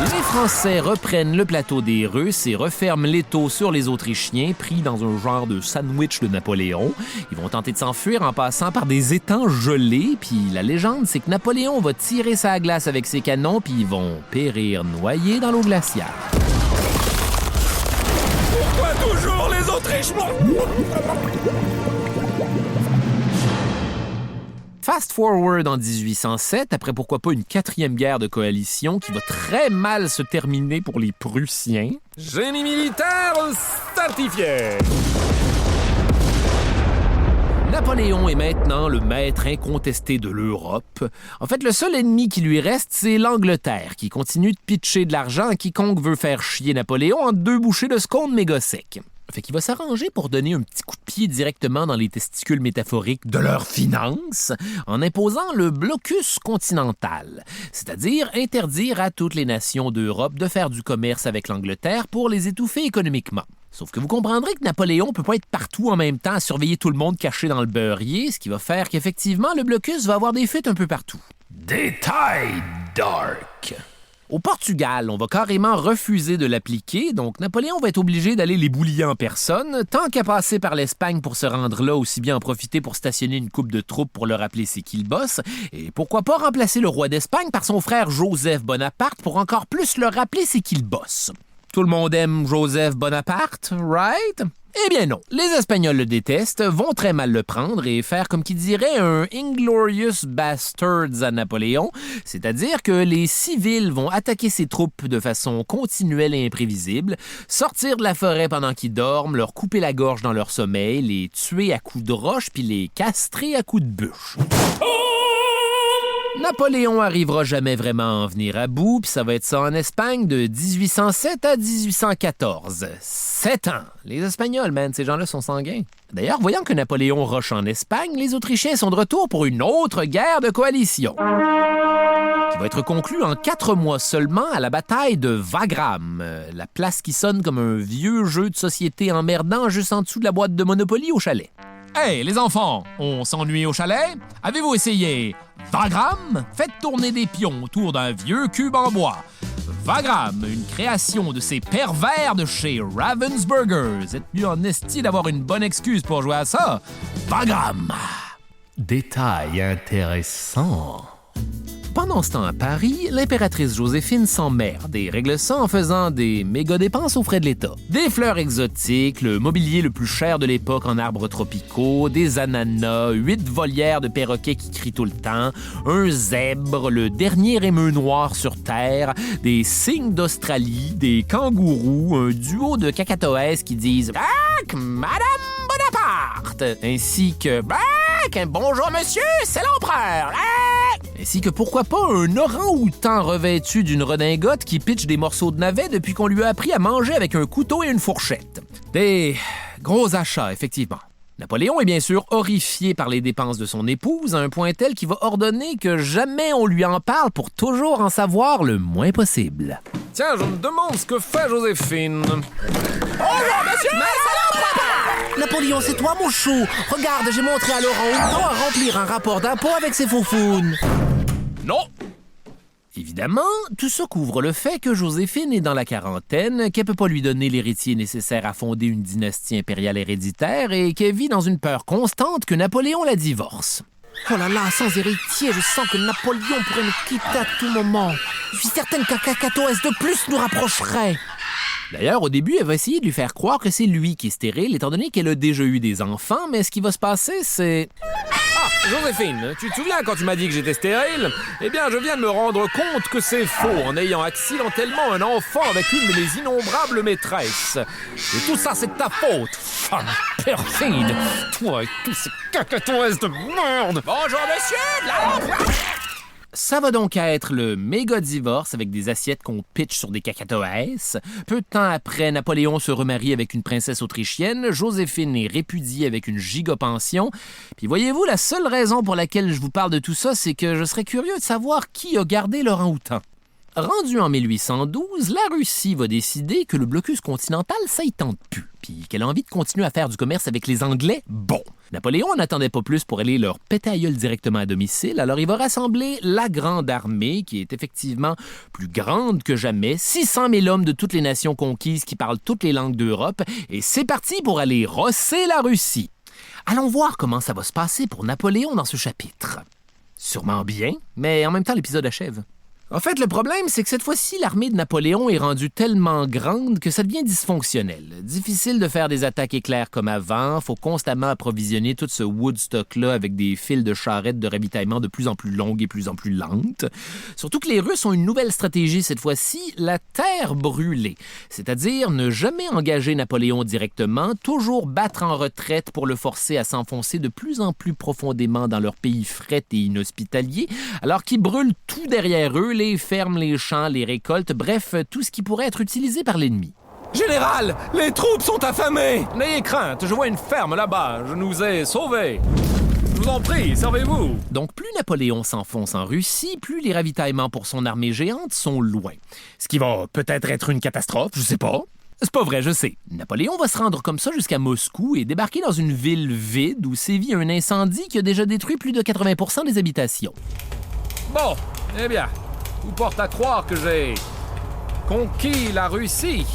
Les Français reprennent le plateau des Russes et referment l'étau sur les Autrichiens, pris dans un genre de sandwich de Napoléon. Ils vont tenter de s'enfuir en passant par des étangs gelés, puis la légende, c'est que Napoléon va tirer sa glace avec ses canons, puis ils vont périr noyés dans l'eau glaciale. Pourquoi toujours les Autrichiens? Fast forward en 1807, après pourquoi pas une 4e guerre de coalition qui va très mal se terminer pour les Prussiens. Génie militaire certifié! Napoléon est maintenant le maître incontesté de l'Europe. En fait, le seul ennemi qui lui reste, c'est l'Angleterre, qui continue de pitcher de l'argent à quiconque veut faire chier Napoléon en 2 bouchées de scones méga secs. Fait qu'il va s'arranger pour donner un petit coup de pied directement dans les testicules métaphoriques de leurs finances en imposant le blocus continental, c'est-à-dire interdire à toutes les nations d'Europe de faire du commerce avec l'Angleterre pour les étouffer économiquement. Sauf que vous comprendrez que Napoléon peut pas être partout en même temps à surveiller tout le monde caché dans le beurrier, ce qui va faire qu'effectivement, le blocus va avoir des fuites un peu partout. Détail dark. Au Portugal, on va carrément refuser de l'appliquer, donc Napoléon va être obligé d'aller les boulier en personne, tant qu'à passer par l'Espagne pour se rendre là, aussi bien en profiter pour stationner une coupe de troupes pour le rappeler c'est qui le boss, et pourquoi pas remplacer le roi d'Espagne par son frère Joseph Bonaparte pour encore plus le rappeler c'est qui le boss. Tout le monde aime Joseph Bonaparte, right? Eh bien non, les Espagnols le détestent, vont très mal le prendre et faire comme qui dirait un Inglorious Bastards à Napoléon, c'est-à-dire que les civils vont attaquer ses troupes de façon continuelle et imprévisible, sortir de la forêt pendant qu'ils dorment, leur couper la gorge dans leur sommeil, les tuer à coups de roche puis les castrer à coups de bûche. Napoléon arrivera jamais vraiment à en venir à bout, puis ça va être ça en Espagne de 1807 à 1814. 7 ans! Les Espagnols, man, ces gens-là sont sanguins. D'ailleurs, voyant que Napoléon roche en Espagne, les Autrichiens sont de retour pour une autre guerre de coalition, qui va être conclue en 4 mois seulement à la bataille de Wagram, la place qui sonne comme un vieux jeu de société emmerdant juste en dessous de la boîte de Monopoly au chalet. Hey, les enfants, on s'ennuie au chalet? Avez-vous essayé Wagram? Faites tourner des pions autour d'un vieux cube en bois. Wagram, une création de ces pervers de chez Ravensburgers. Êtes mieux en esti d'avoir une bonne excuse pour jouer à ça? Wagram! Détail intéressant. Pendant ce temps à Paris, l'impératrice Joséphine s'emmerde et règle ça en faisant des méga dépenses aux frais de l'État. Des fleurs exotiques, le mobilier le plus cher de l'époque en arbres tropicaux, des ananas, 8 volières de perroquets qui crient tout le temps, un zèbre, le dernier émeu noir sur Terre, des cygnes d'Australie, des kangourous, un duo de cacatoès qui disent « Bac, Madame Bonaparte » ainsi que « Bac, bonjour monsieur, c'est l'empereur » Ainsi que pourquoi pas un orang-outan revêtu d'une redingote qui pitche des morceaux de navet depuis qu'on lui a appris à manger avec un couteau et une fourchette. Des gros achats, effectivement. Napoléon est bien sûr horrifié par les dépenses de son épouse à un point tel qu'il va ordonner que jamais on lui en parle pour toujours en savoir le moins possible. Tiens, je me demande ce que fait Joséphine. Napoléon, c'est toi, mon chou. Regarde, j'ai montré à l'orang-outan à remplir un rapport d'impôt avec ses foufounes. Non! Évidemment, tout ça couvre le fait que Joséphine est dans la quarantaine, qu'elle peut pas lui donner l'héritier nécessaire à fonder une dynastie impériale héréditaire et qu'elle vit dans une peur constante que Napoléon la divorce. Oh là là, sans héritier, je sens que Napoléon pourrait nous quitter à tout moment. Je suis certaine qu'un cacato S de plus nous rapprocherait. D'ailleurs, au début, elle va essayer de lui faire croire que c'est lui qui est stérile, étant donné qu'elle a déjà eu des enfants, mais ce qui va se passer, c'est... Ah, Joséphine, tu te souviens quand tu m'as dit que j'étais stérile? Eh bien, je viens de me rendre compte que c'est faux en ayant accidentellement un enfant avec une de mes innombrables maîtresses. Et tout ça, c'est de ta faute, femme perfide. Toi et tous ces cacatoès de merde. Bonjour, monsieur, de la lampe. Ça va donc être le méga divorce avec des assiettes qu'on pitch sur des cacatoès. Peu de temps après, Napoléon se remarie avec une princesse autrichienne. Joséphine est répudiée avec une giga-pension. Puis voyez-vous, la seule raison pour laquelle je vous parle de tout ça, c'est que je serais curieux de savoir qui a gardé l'orang-outan. Rendu en 1812, la Russie va décider que le blocus continental, ça y tente plus, puis qu'elle a envie de continuer à faire du commerce avec les Anglais. Bon, Napoléon n'attendait pas plus pour aller leur péter à gueule directement à domicile, alors il va rassembler la Grande Armée, qui est effectivement plus grande que jamais, 600 000 hommes de toutes les nations conquises qui parlent toutes les langues d'Europe, et c'est parti pour aller rosser la Russie. Allons voir comment ça va se passer pour Napoléon dans ce chapitre. Sûrement bien, mais en même temps, l'épisode achève. En fait, le problème, c'est que cette fois-ci, l'armée de Napoléon est rendue tellement grande que ça devient dysfonctionnel. Difficile de faire des attaques éclairs comme avant, faut constamment approvisionner tout ce Woodstock-là avec des files de charrettes de ravitaillement de plus en plus longues et plus en plus lentes. Surtout que les Russes ont une nouvelle stratégie cette fois-ci, la terre brûlée. C'est-à-dire ne jamais engager Napoléon directement, toujours battre en retraite pour le forcer à s'enfoncer de plus en plus profondément dans leur pays fret et inhospitalier, alors qu'ils brûlent tout derrière eux, les fermes, les champs, les récoltes, bref, tout ce qui pourrait être utilisé par l'ennemi. Général, les troupes sont affamées! N'ayez crainte, je vois une ferme là-bas, je nous ai sauvés. Je vous en prie, servez-vous! Donc, plus Napoléon s'enfonce en Russie, plus les ravitaillements pour son armée géante sont loin. Ce qui va peut-être être une catastrophe, je sais pas. C'est pas vrai, je sais. Napoléon va se rendre comme ça jusqu'à Moscou et débarquer dans une ville vide où sévit un incendie qui a déjà détruit plus de 80% des habitations. Bon, eh bien, tout porte à croire que j'ai conquis la Russie.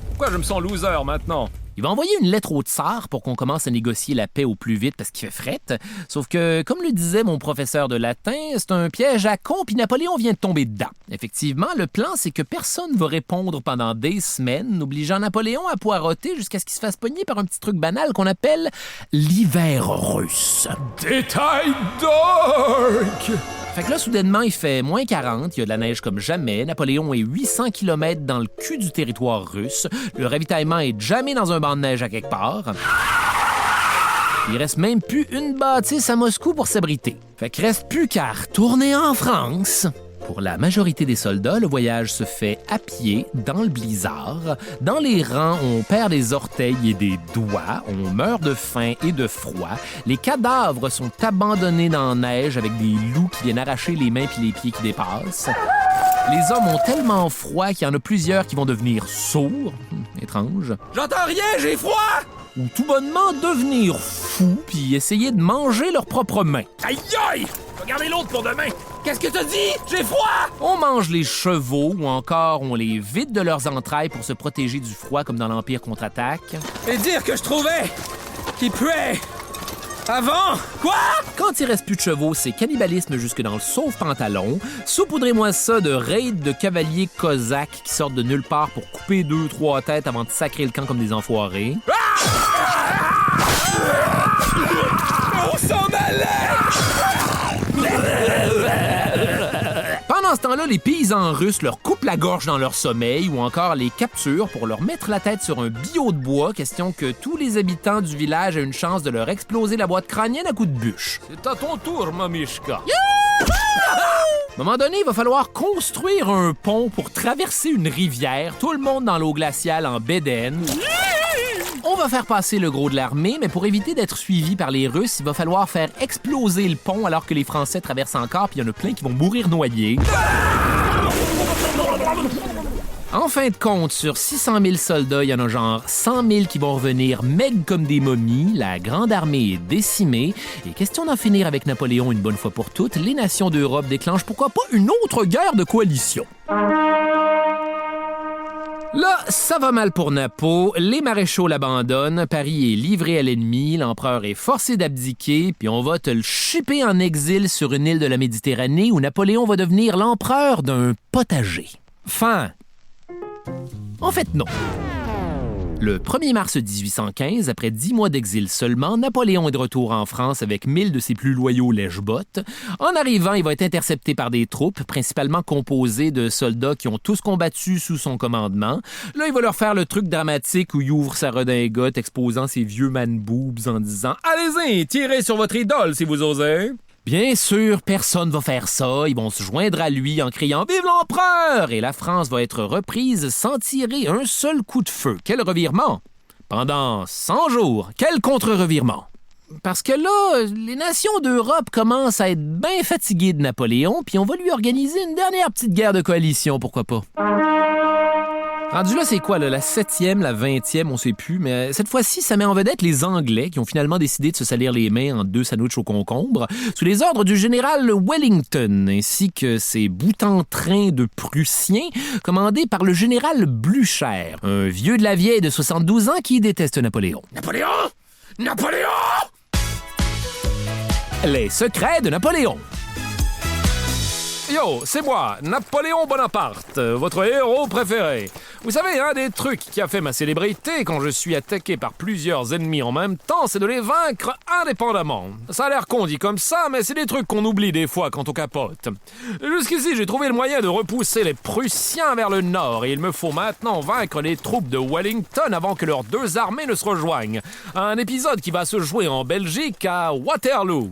Pourquoi je me sens loser maintenant? Il va envoyer une lettre au tsar pour qu'on commence à négocier la paix au plus vite parce qu'il fait fret. Sauf que, comme le disait mon professeur de latin, c'est un piège à con puis Napoléon vient de tomber dedans. Effectivement, le plan, c'est que personne ne va répondre pendant des semaines, obligeant Napoléon à poireauter jusqu'à ce qu'il se fasse pogner par un petit truc banal qu'on appelle l'hiver russe. Détail dark! Fait que là, soudainement, il fait moins 40, il y a de la neige comme jamais, Napoléon est 800 km dans le cul du territoire russe, le ravitaillement est jamais dans un banc de neige à quelque part. Il reste même plus une bâtisse à Moscou pour s'abriter. Fait qu'il reste plus qu'à retourner en France. Pour la majorité des soldats, le voyage se fait à pied, dans le blizzard. Dans les rangs, on perd des orteils et des doigts, on meurt de faim et de froid. Les cadavres sont abandonnés dans la neige avec des loups qui viennent arracher les mains puis les pieds qui dépassent. Les hommes ont tellement froid qu'il y en a plusieurs qui vont devenir sourds. Étrange. J'entends rien, j'ai froid! Ou tout bonnement devenir fous puis essayer de manger leurs propres mains. Aïe aïe! Regardez l'autre pour demain. Qu'est-ce que t'as dit? J'ai froid! On mange les chevaux ou encore on les vide de leurs entrailles pour se protéger du froid comme dans l'Empire contre-attaque. Et dire que je trouvais qu'il puait avant? Quoi? Quand il reste plus de chevaux, c'est cannibalisme jusque dans le sauve-pantalon. Saupoudrez-moi ça de raids de cavaliers cosaques qui sortent de nulle part pour couper 2-3 têtes avant de sacrer le camp comme des enfoirés. On s'en allait! Pendant ce temps-là, les paysans russes leur coupent la gorge dans leur sommeil ou encore les capturent pour leur mettre la tête sur un billot de bois, question que tous les habitants du village aient une chance de leur exploser la boîte crânienne à coups de bûche. C'est à ton tour, Mamishka. À un moment donné, il va falloir construire un pont pour traverser une rivière, tout le monde dans l'eau glaciale en bédaine. On va faire passer le gros de l'armée, mais pour éviter d'être suivi par les Russes, il va falloir faire exploser le pont alors que les Français traversent encore, puis il y en a plein qui vont mourir noyés. En fin de compte, sur 600 000 soldats, il y en a genre 100 000 qui vont revenir maigres comme des momies, la grande armée est décimée, et question d'en finir avec Napoléon une bonne fois pour toutes, les nations d'Europe déclenchent pourquoi pas une autre guerre de coalition. Là, ça va mal pour Napo, les maréchaux l'abandonnent, Paris est livré à l'ennemi, l'empereur est forcé d'abdiquer, puis on va te le chipper en exil sur une île de la Méditerranée où Napoléon va devenir l'empereur d'un potager. Fin. En fait, non. Le 1er mars 1815, après 10 mois d'exil seulement, Napoléon est de retour en France avec 1000 de ses plus loyaux lèche-bottes. En arrivant, il va être intercepté par des troupes, principalement composées de soldats qui ont tous combattu sous son commandement. Là, il va leur faire le truc dramatique où il ouvre sa redingote exposant ses vieux man-boobs en disant « Allez-y, tirez sur votre idole si vous osez !» Bien sûr, personne va faire ça. Ils vont se joindre à lui en criant « Vive l'empereur !» Et la France va être reprise sans tirer un seul coup de feu. Quel revirement! Pendant 100 jours, quel contre-revirement! Parce que là, les nations d'Europe commencent à être bien fatiguées de Napoléon, puis on va lui organiser une dernière petite guerre de coalition, pourquoi pas. Rendu là, c'est quoi, là, la 7e, la 20e, on sait plus, mais cette fois-ci, ça met en vedette les Anglais qui ont finalement décidé de se salir les mains en 2 sandwichs au concombre, sous les ordres du général Wellington, ainsi que ses boutants-trains de Prussiens, commandés par le général Blücher, un vieux de la vieille de 72 ans qui déteste Napoléon. Napoléon! Napoléon! Les secrets de Napoléon. Yo, c'est moi, Napoléon Bonaparte, votre héros préféré. Vous savez, un des trucs qui a fait ma célébrité quand je suis attaqué par plusieurs ennemis en même temps, c'est de les vaincre indépendamment. Ça a l'air con dit comme ça, mais c'est des trucs qu'on oublie des fois quand on capote. Jusqu'ici, j'ai trouvé le moyen de repousser les Prussiens vers le nord et il me faut maintenant vaincre les troupes de Wellington avant que leurs 2 armées ne se rejoignent. Un épisode qui va se jouer en Belgique à Waterloo.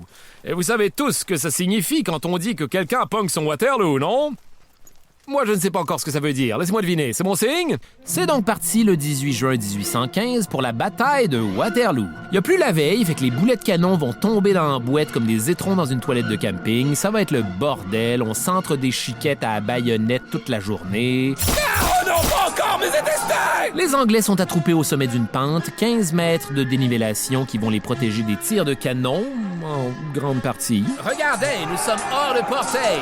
Et vous savez tous ce que ça signifie quand on dit que quelqu'un pogne son Waterloo, non? Moi, je ne sais pas encore ce que ça veut dire. Laissez-moi deviner. C'est mon signe? C'est donc parti le 18 juin 1815 pour la bataille de Waterloo. Il n'y a plus la veille, fait que les boulets de canon vont tomber dans la boîte comme des étrons dans une toilette de camping. Ça va être le bordel. On centre des chiquettes à la baïonnette toute la journée. Oh non, pas encore mes intestins! Les Anglais sont attroupés au sommet d'une pente, 15 mètres de dénivellation qui vont les protéger des tirs de canon, en grande partie. Regardez, nous sommes hors de portée.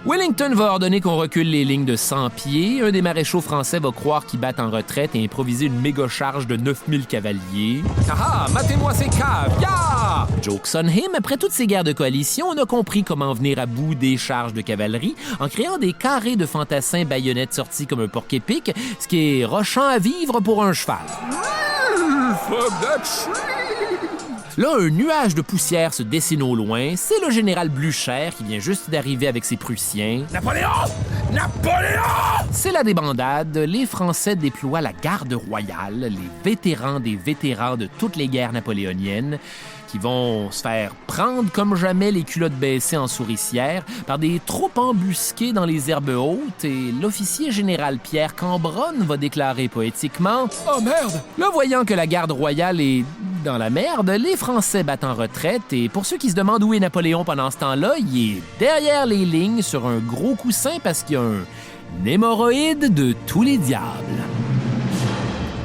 Wellington va ordonner qu'on recule les lignes de 100 pieds. Un des maréchaux français va croire qu'ils battent en retraite et improviser une méga charge de 9000 cavaliers. Ah, matez-moi ces caves, ya! Joke's on him, après toutes ces guerres de coalition, on a compris comment venir à bout des charges de cavalerie en créant des carrés de fantassins baïonnettes sortis comme un porc-épic, ce qui est rochant à vivre pour un cheval. Fuck that shit! Là, un nuage de poussière se dessine au loin. C'est le général Blücher qui vient juste d'arriver avec ses Prussiens. Napoléon! Napoléon! C'est la débandade. Les Français déploient la garde royale, les vétérans des vétérans de toutes les guerres napoléoniennes, qui vont se faire prendre comme jamais les culottes baissées en souricière par des troupes embusquées dans les herbes hautes et l'officier général Pierre Cambronne va déclarer poétiquement « Oh merde! » Là, voyant que la garde royale est dans la merde, les Français battent en retraite et pour ceux qui se demandent où est Napoléon pendant ce temps-là, il est derrière les lignes sur un gros coussin parce qu'il y a un hémorroïde de tous les diables.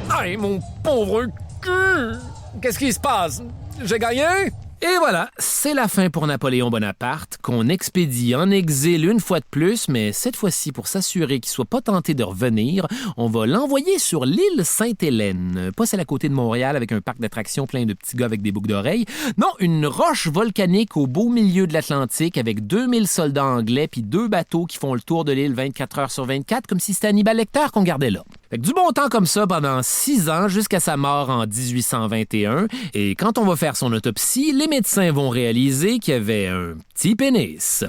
Aïe, mon pauvre cul! Qu'est-ce qui se passe? J'ai gagné? Et voilà, c'est la fin pour Napoléon Bonaparte, qu'on expédie en exil une fois de plus, mais cette fois-ci, pour s'assurer qu'il soit pas tenté de revenir, on va l'envoyer sur l'île Sainte-Hélène. Pas celle à côté de Montréal avec un parc d'attractions plein de petits gars avec des boucles d'oreilles. Non, une roche volcanique au beau milieu de l'Atlantique avec 2000 soldats anglais puis 2 bateaux qui font le tour de l'île 24 heures sur 24, comme si c'était Hannibal Lecter qu'on gardait là. Fait que du bon temps comme ça pendant 6 ans jusqu'à sa mort en 1821. Et quand on va faire son autopsie, les médecins vont réaliser qu'il y avait un petit pénis.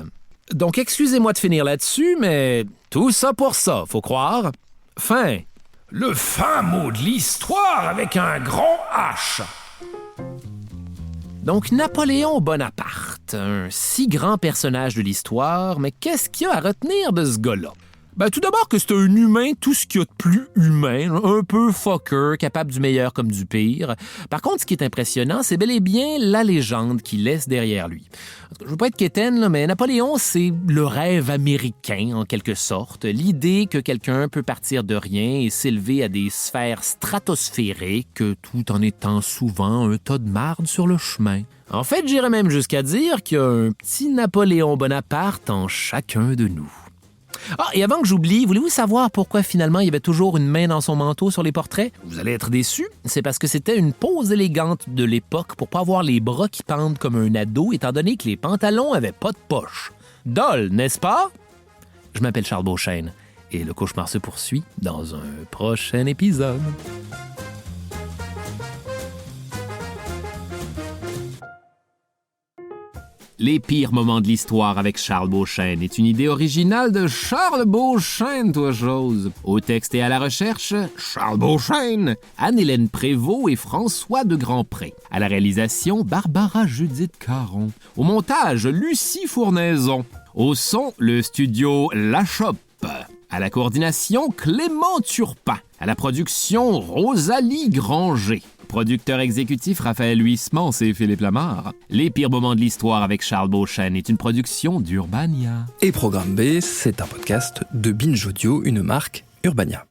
Donc excusez-moi de finir là-dessus, mais tout ça pour ça, faut croire. Fin. Le fin mot de l'histoire avec un grand H. Donc, Napoléon Bonaparte, un si grand personnage de l'histoire, mais qu'est-ce qu'il y a à retenir de ce gars-là? Ben, tout d'abord que c'est un humain, tout ce qu'il y a de plus humain, un peu fucker, capable du meilleur comme du pire. Par contre, ce qui est impressionnant, c'est bel et bien la légende qu'il laisse derrière lui. Je veux pas être quétaine, là, mais Napoléon, c'est le rêve américain, en quelque sorte. L'idée que quelqu'un peut partir de rien et s'élever à des sphères stratosphériques, tout en étant souvent un tas de marde sur le chemin. En fait, j'irais même jusqu'à dire qu'il y a un petit Napoléon Bonaparte en chacun de nous. Ah, et avant que j'oublie, voulez-vous savoir pourquoi finalement il y avait toujours une main dans son manteau sur les portraits? Vous allez être déçus. C'est parce que c'était une pose élégante de l'époque pour pas avoir les bras qui pendent comme un ado, étant donné que les pantalons avaient pas de poche. Dole, n'est-ce pas? Je m'appelle Charles Beauchesne et le cauchemar se poursuit dans un prochain épisode. Les pires moments de l'histoire avec Charles Beauchesne est une idée originale de Charles Beauchesne, toi chose. Au texte et à la recherche, Charles Beauchesne, Anne-Hélène Prévost et François de Grandpré. À la réalisation, Barbara Judith Caron. Au montage, Lucie Fournaison. Au son, le studio La Chope. À la coordination, Clément Turpin. À la production, Rosalie Granger. Producteur exécutif, Raphaël Huismans et Philippe Lamarre. Les pires moments de l'histoire avec Charles Beauchesne est une production d'Urbania. Et Programme B, c'est un podcast de Binge Audio, une marque Urbania.